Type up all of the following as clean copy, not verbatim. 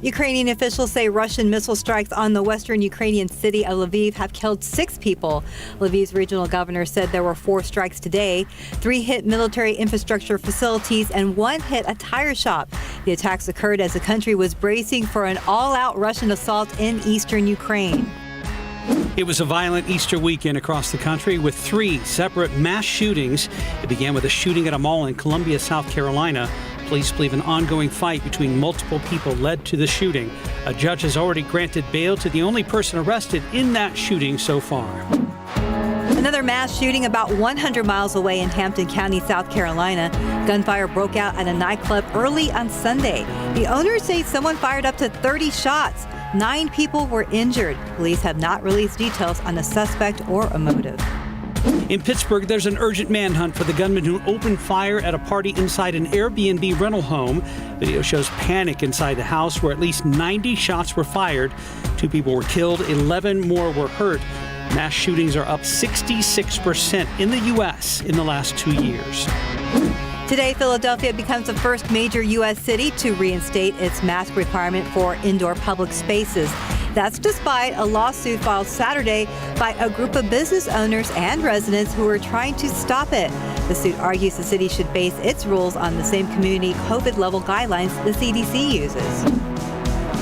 Ukrainian officials say Russian missile strikes on the western Ukrainian city of Lyiv have killed 6 people. Lviv's regional governor said there were 4 strikes today. 3 hit military infrastructure facilities and 1 hit a tire shop. The attacks occurred as the country was bracing for an all-out Russian assault in eastern Ukraine. It was a violent Easter weekend across the country with 3 separate mass shootings. It began with a shooting at a mall in Columbia, South Carolina. Police believe an ongoing fight between multiple people led to the shooting. A judge has already granted bail to the only person arrested in that shooting so far. Another mass shooting about 100 miles away in Hampton County, South Carolina. Gunfire broke out at a nightclub early on Sunday. The owners say someone fired up to 30 shots. 9 people were injured. Police have not released details on a suspect or a motive. In Pittsburgh, there's an urgent manhunt for the gunman who opened fire at a party inside an Airbnb rental home. Video shows panic inside the house where at least 90 shots were fired. 2 people were killed, 11 more were hurt. Mass shootings are up 66% in the U.S. in the last 2 years. Today, Philadelphia becomes the first major U.S. city to reinstate its mask requirement for indoor public spaces. That's despite a lawsuit filed Saturday by a group of business owners and residents who are trying to stop it. The suit argues the city should base its rules on the same community COVID level guidelines the CDC uses.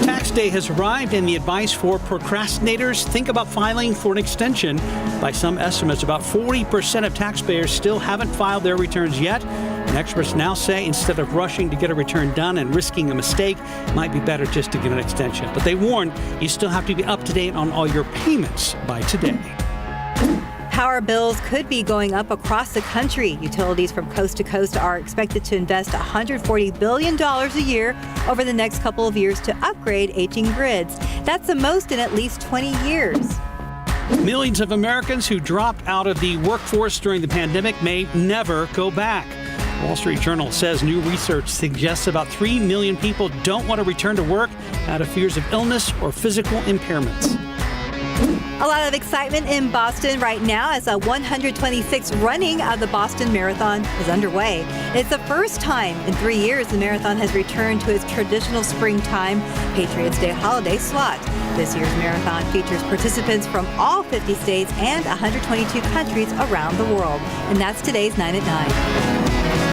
Tax day has arrived, and the advice for procrastinators: think about filing for an extension. By some estimates, about 40% of taxpayers still haven't filed their returns yet. And experts now say instead of rushing to get a return done and risking a mistake, it might be better just to get an extension. But they warn you still have to be up to date on all your payments by today. Power bills could be going up across the country. Utilities from coast to coast are expected to invest $140 billion a year over the next couple of years to upgrade aging grids. That's the most in at least 20 years. Millions of Americans who dropped out of the workforce during the pandemic may never go back. Wall Street Journal says new research suggests about 3 million people don't want to return to work out of fears of illness or physical impairments. A lot of excitement in Boston right now as a 126th running of the Boston Marathon is underway. It's the first time in 3 years the marathon has returned to its traditional springtime Patriots Day holiday slot. This year's marathon features participants from all 50 states and 122 countries around the world. And that's today's 9 at 9.